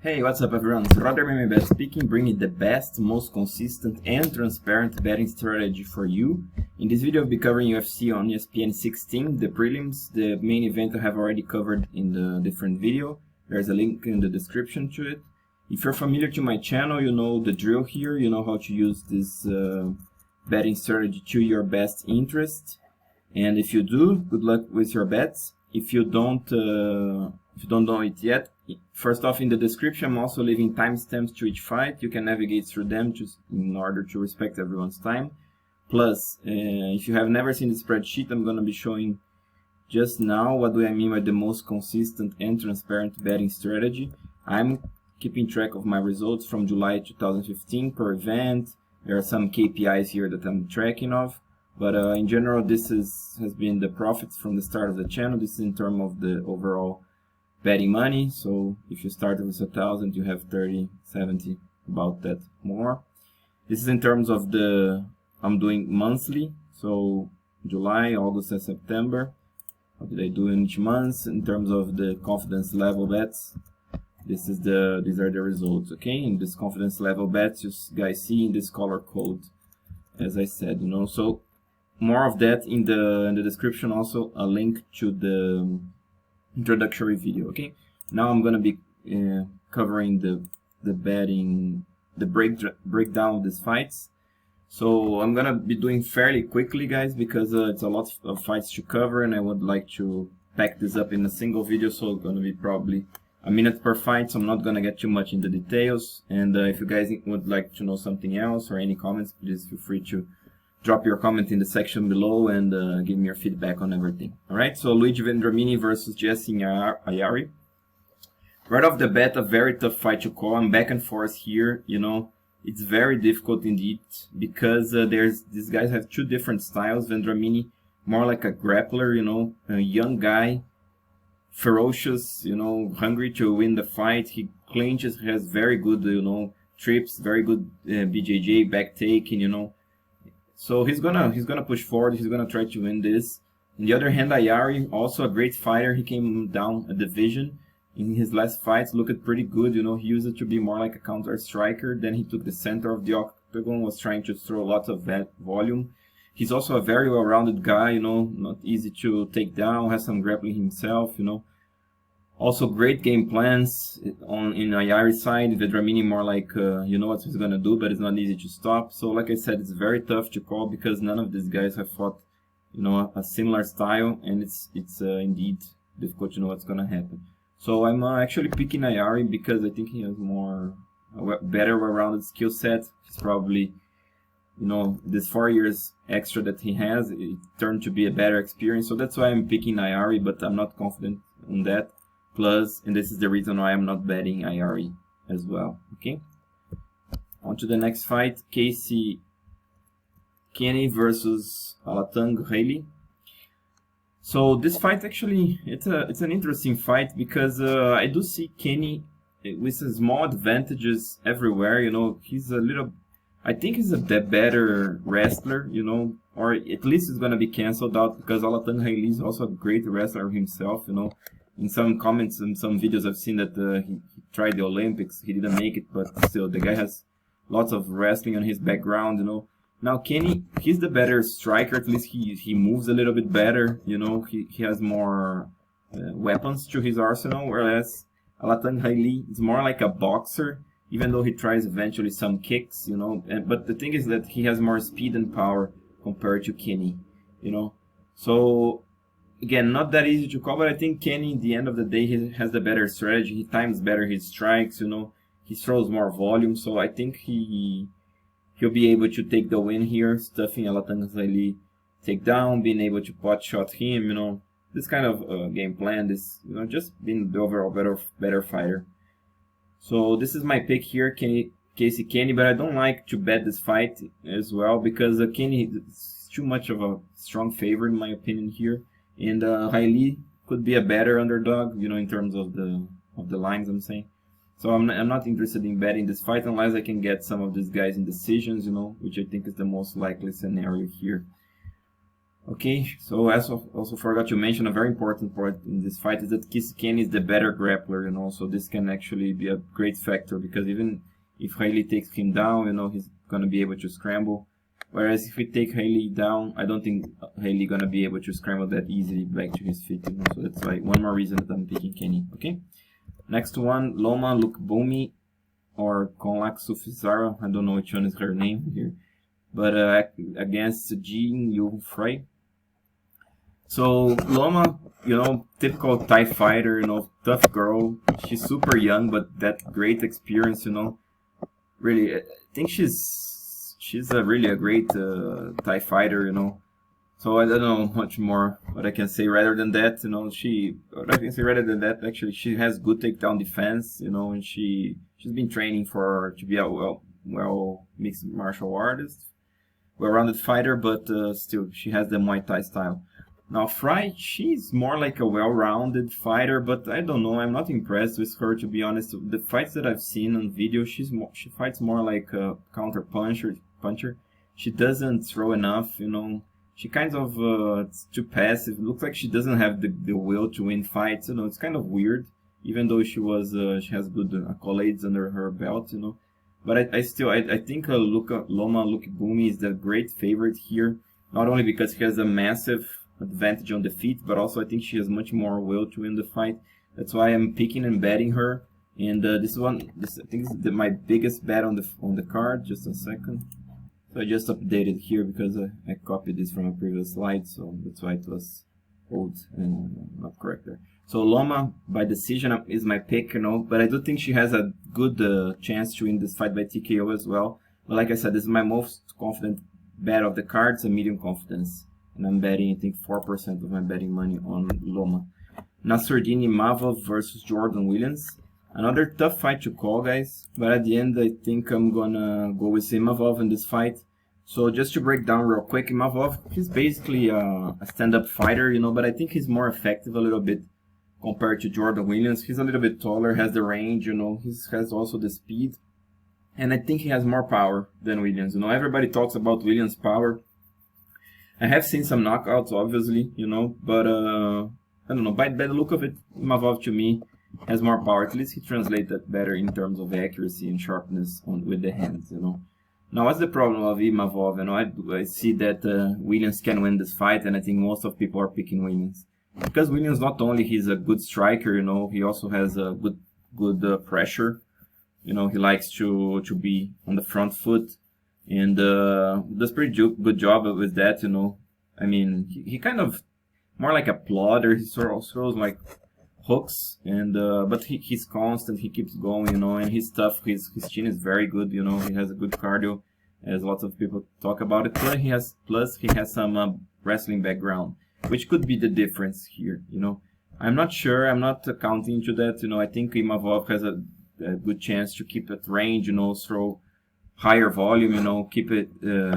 Hey, what's up everyone? It's Vendramini speaking, bringing the best, most consistent and transparent betting strategy for you. In this video I'll be covering UFC on ESPN 16, the prelims. The main event I have already covered in the different video. There's a link in the description to it. If you're familiar to my channel, you know the drill here. You know how to use this betting strategy to your best interest. And if you do, good luck with your bets. If you don't know it yet, first off, in the description I'm also leaving timestamps to each fight. You can navigate through them just in order to respect everyone's time. Plus, if you have never seen the spreadsheet, I'm going to be showing just now what do I mean by the most consistent and transparent betting strategy. I'm keeping track of my results from July 2015 per event. There are some KPIs here that I'm tracking of. But in general, this has been the profits from the start of the channel. This is in terms of the overall betting money. So if you started with 1,000, you have 30, 70, about that more. This is in terms of I'm doing monthly. So July, August, and September. What did I do in each month? In terms of the confidence level bets, these are the results. Okay, in this confidence level bets, you guys see in this color code, as I said, you know. So more of that in the description. Also a link to the introductory video. Okay, now I'm gonna be covering the betting, the breakdown of these fights. So I'm gonna be doing fairly quickly, guys, because it's a lot of fights to cover and I would like to pack this up in a single video. So it's gonna be probably a minute per fight, so I'm not gonna get too much into details. And if you guys would like to know something else or any comments, please feel free to drop your comment in the section below and give me your feedback on everything. Alright, so Luigi Vendramini versus Jessin Ayari. Right off the bat, a very tough fight to call. I'm back and forth here, you know. It's very difficult indeed because these guys have two different styles. Vendramini, more like a grappler, you know, a young guy, ferocious, you know, hungry to win the fight. He clinches, has very good, you know, trips, very good BJJ, back taking, you know. So he's gonna push forward. He's gonna try to win this. On the other hand, Ayari, also a great fighter. He came down a division in his last fights. Looked pretty good. You know, he used it to be more like a counter striker. Then he took the center of the octagon, was trying to throw lots of volume. He's also a very well-rounded guy. You know, not easy to take down. Has some grappling himself. You know. Also great game plans in Ayari's side. Vendramini more like you know what he's gonna do, but it's not easy to stop. So like I said, it's very tough to call because none of these guys have fought, you know, a similar style, and it's indeed difficult to know what's gonna happen. So I'm actually picking Ayari because I think he has better well-rounded skill set. He's probably, you know, this 4 years extra that he has, it turned to be a better experience. So that's why I'm picking Ayari, but I'm not confident on that. Plus, and this is the reason why I'm not betting Ayari as well. Okay, on to the next fight, Kenney versus Alateng Heili. So this fight actually, it's an interesting fight because I do see Kenney with small advantages everywhere. You know, I think he's a better wrestler. You know, or at least he's gonna be cancelled out because Alateng Heili is also a great wrestler himself. You know. In some comments and some videos I've seen that he tried the Olympics, he didn't make it, but still the guy has lots of wrestling on his background, you know. Now Kenney, he's the better striker, at least he moves a little bit better, you know. He has more weapons to his arsenal, whereas Alateng Heili is more like a boxer, even though he tries eventually some kicks, you know. But the thing is that he has more speed and power compared to Kenney, you know. So again, not that easy to call, but I think Kenney, at the end of the day, he has the better strategy. He times better his strikes, you know. He throws more volume, so I think he'll be able to take the win here, stuffing Alateng Heili takedown, being able to pot shot him, you know. This kind of game plan, this, you know, just being the overall better fighter. So this is my pick here, Kenney, but I don't like to bet this fight as well because Kenney is too much of a strong favorite in my opinion here. And Heili could be a better underdog, you know, in terms of the lines I'm saying. So I'm not interested in betting this fight unless I can get some of these guys in decisions, you know, which I think is the most likely scenario here. Okay, so I also forgot to mention a very important part in this fight is that Kenney is the better grappler, you know, so this can actually be a great factor because even if Heili takes him down, you know, he's gonna be able to scramble. Whereas if we take Heili down, I don't think Heili gonna be able to scramble that easily back to his feet, you know, so that's why one more reason that I'm picking Kenney, okay? Next one, Loma Lukeboonmee or Konlak Suphisara, I don't know which one is her name here, but against Jihn Yu Frey. So Loma, you know, typical Thai fighter, you know, tough girl. She's super young, but that great experience, you know. Really, I think she's really a great Thai fighter, you know. So I don't know much more what I can say rather than that, you know. What I can say rather than that, actually, she has good takedown defense, you know, and she's been training to be a well mixed martial artist, well-rounded fighter, but still she has the Muay Thai style. Now, Frey, she's more like a well-rounded fighter, but I don't know. I'm not impressed with her, to be honest. The fights that I've seen on video, she fights more like a counter puncher. She doesn't throw enough, you know. She kind of it's too passive. It looks like she doesn't have the will to win fights. You know, it's kind of weird. Even though she has good accolades under her belt, you know. But I think Loma Lukeboonmee is the great favorite here. Not only because he has a massive advantage on the feet, but also I think she has much more will to win the fight. That's why I'm picking and betting her. And this I think is my biggest bet on the card. Just a second. So I just updated here because I copied this from a previous slide, so that's why it was old and not correct there. So Loma by decision is my pick, you know, but I do think she has a good chance to win this fight by TKO as well. But like I said, this is my most confident bet of the cards, a medium confidence. And I'm betting, I think, 4% of my betting money on Loma. Nassourdine Imavov versus Jourdain Williams. Another tough fight to call, guys. But at the end, I think I'm gonna go with Imavov in this fight. So just to break down real quick, Imavov, he's basically a stand-up fighter, you know, but I think he's more effective a little bit compared to Jourdain Williams. He's a little bit taller, has the range, you know, he has also the speed. And I think he has more power than Williams. You know, everybody talks about Williams' power. I have seen some knockouts, obviously, you know, but I don't know, by the look of it, Imavov to me has more power. At least he translates that better in terms of accuracy and sharpness with the hands, you know. Now, what's the problem of Imavov? You know, I see that Williams can win this fight, and I think most of people are picking Williams. Because Williams, not only he's a good striker, you know, he also has a good pressure. You know, he likes to be on the front foot. And does pretty good job with that, you know. I mean, he kind of more like a plodder. He sort of throws like hooks, and but he's constant. He keeps going, you know, and he's tough. His chin is very good, you know. He has a good cardio, as lots of people talk about it. Plus he has some wrestling background, which could be the difference here, you know. I'm not sure. I'm not counting to that, you know. I think Imavov has a good chance to keep at range, you know, throw higher volume, you know, keep it the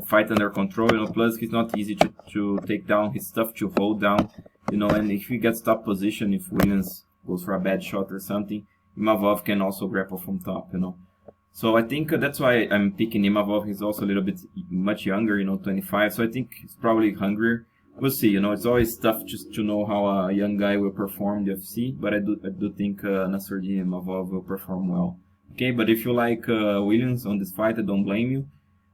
fight under control, you know. Plus he's not easy to take down. He's tough to hold down, you know. And if he gets top position, if Williams goes for a bad shot or something, Imavov can also grapple from top, you know. So I think that's why I'm picking Imavov. He's also a little bit much younger, you know, 25. So I think he's probably hungrier. We'll see, you know. It's always tough just to know how a young guy will perform in the UFC, but I do think Nassourdine Imavov will perform well. Okay, but if you like Williams on this fight, I don't blame you.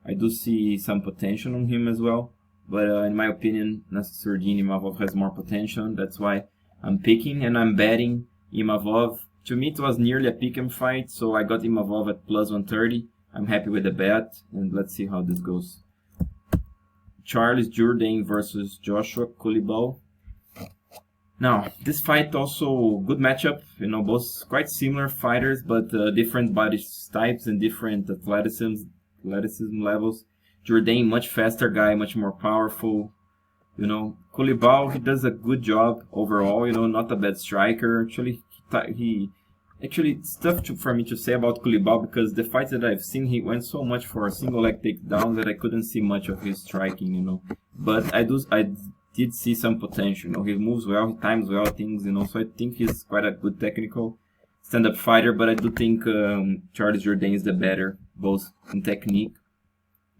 I do see some potential on him as well. But in my opinion, Nassourdine Imavov has more potential. That's why I'm picking and I'm betting Imavov. To me, it was nearly a pick'em fight, so I got Imavov at plus 130. I'm happy with the bet, and let's see how this goes. Jourdain versus Joshua Culibao. Now, this fight also good matchup, you know, both quite similar fighters, but different body types and different athleticism levels. Jourdain, much faster guy, much more powerful, you know. Culibao, he does a good job overall, you know, not a bad striker. Actually, it's tough for me to say about Culibao because the fights that I've seen, he went so much for a single leg takedown that I couldn't see much of his striking, you know. But I did see some potential, you know. He moves well, he times well things, you know. So I think he's quite a good technical stand-up fighter. But I do think Jourdain is the better, both in technique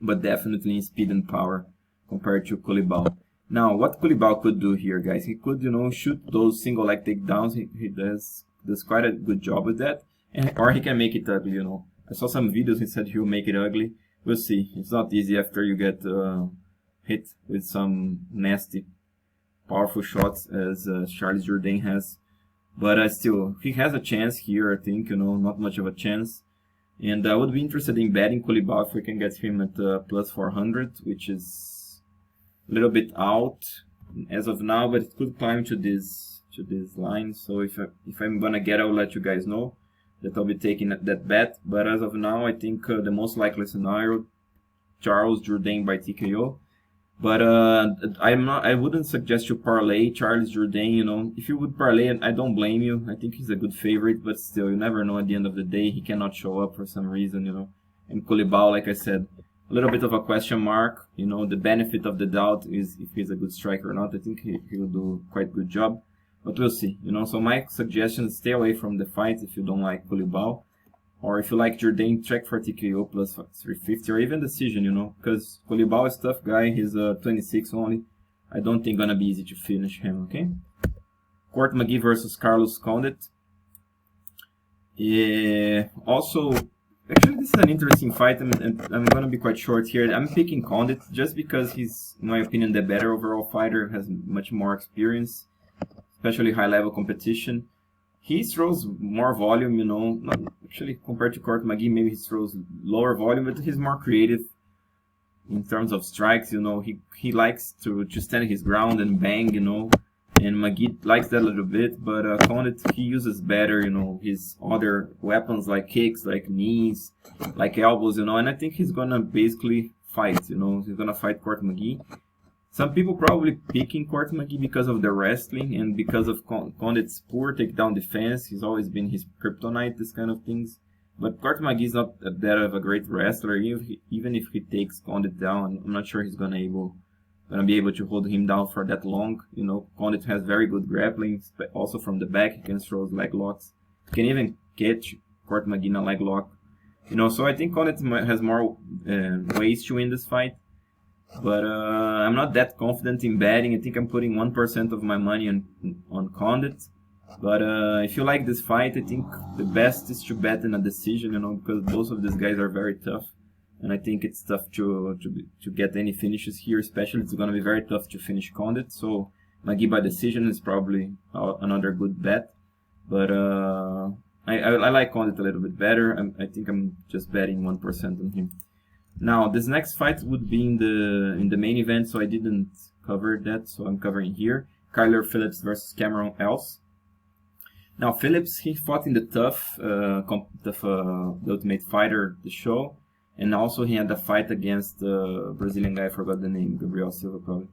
but definitely in speed and power compared to Culibao. Now, what Culibao could do here, guys, he could, shoot those single leg takedowns. He does quite a good job with that, or he can make it ugly. I saw some videos. He said he'll make it ugly. We'll see. It's not easy after you get hit with some nasty, powerful shots as Charles Jourdain has. But still, he has a chance here. I think not much of a chance. And I would be interested in betting Culibao if we can get him at plus 400, which is a little bit out as of now, but it could climb to this line. So if I'm gonna get, I'll let you guys know that I'll be taking that bet. But as of now, I think the most likely scenario, Charles Jourdain by TKO. But I wouldn't suggest you parlay Charles Jourdain. If you would parlay, I don't blame you. I think he's a good favorite, but still, you never know. At the end of the day, he cannot show up for some reason. And Culibao, like I said, a little bit of a question mark. The benefit of the doubt is if he's a good striker or not. I think he will do quite a good job, but we'll see. So my suggestion is stay away from the fight if you don't like Culibao. Or if you like Jourdain, check for TKO plus 350 or even decision, because Culibao is a tough guy. He's 26 only. I don't think gonna be easy to finish him, okay? Court McGee versus Carlos Condit. Also, actually, this is an interesting fight, and I'm gonna be quite short here. I'm picking Condit just because he's, in my opinion, the better overall fighter, has much more experience, especially high-level competition. He throws more volume, not actually compared to Court McGee, maybe he throws lower volume, but he's more creative in terms of strikes, he likes to stand his ground and bang, and McGee likes that a little bit, but Condit, he uses better, his other weapons like kicks, like knees, like elbows, and I think he's gonna basically fight, he's gonna fight Court McGee. Some people probably picking Court McGee because of the wrestling and because of Condit's poor takedown defense. He's always been his kryptonite, this kind of things. But Court McGee is not that of a great wrestler. Even if he takes Condit down, I'm not sure he's gonna be able to hold him down for that long. Condit has very good grappling, but also from the back he can throw leg locks. He can even catch Court McGee in a leg lock. So I think Condit has more ways to win this fight. But I'm not that confident in betting. I think I'm putting 1% of my money on Condit. But if you like this fight, I think the best is to bet in a decision, because both of these guys are very tough. And I think it's tough to get any finishes here, especially it's going to be very tough to finish Condit. So McGee by decision is probably another good bet. But I like Condit a little bit better. I think I'm just betting 1% on him. Now, this next fight would be in the main event, so I didn't cover that, so I'm covering here. Phillips versus Cameron Else. Now, Phillips, he fought in the tough, the Ultimate Fighter, the show, and also he had a fight against the Brazilian guy, I forgot the name, Gabriel Silva probably.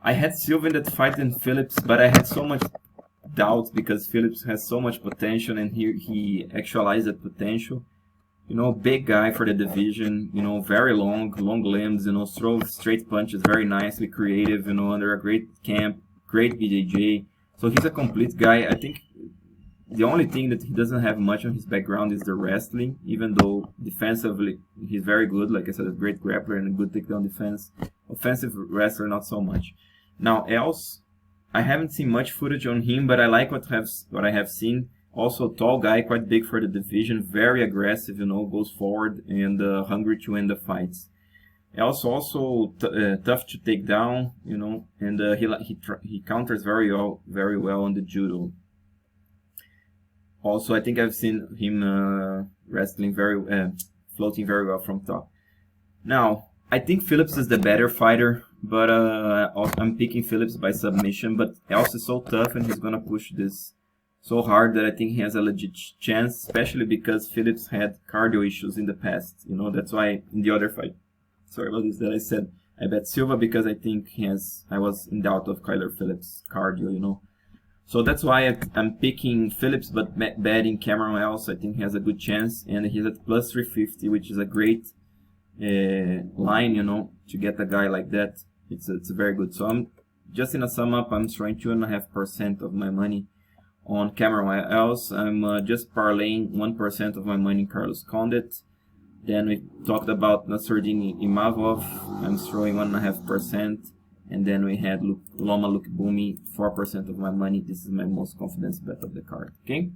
I had Silva in that fight and Phillips, but I had so much doubt because Phillips has so much potential, and he actualized that potential. Big guy for the division, very long limbs, throws straight punches very nicely, creative, under a great camp, great BJJ. So he's a complete guy. I think the only thing that he doesn't have much on his background is the wrestling, even though defensively he's very good. Like I said, a great grappler and a good takedown defense. Offensive wrestler, not so much. Now, Else, I haven't seen much footage on him, but I like what I have seen. Also, tall guy, quite big for the division, very aggressive, goes forward and hungry to win the fights. Also tough to take down, and he counters very well on the judo. Also, I think I've seen him wrestling floating very well from top. Now, I think Phillips is the better fighter, but I'm picking Phillips by submission. But Else is so tough, and he's gonna push this so hard that I think he has a legit chance, especially because Phillips had cardio issues in the past. That's why in the other fight, sorry about this, that I said I bet Silva because I think I was in doubt of Phillips' cardio, So that's why I'm picking Phillips, but betting Cameron Else. I think he has a good chance, and he's at plus 350, which is a great line, to get a guy like that. It's very good. So I'm just in a sum up, I'm throwing 2.5% of my money on Cameron Else. I'm just parlaying 1% of my money in Carlos Condit. Then we talked about Nassourdine Imavov. I'm throwing 1.5%. And then we had Loma Lukeboonmee, 4% of my money. This is my most confidence bet of the card. Okay.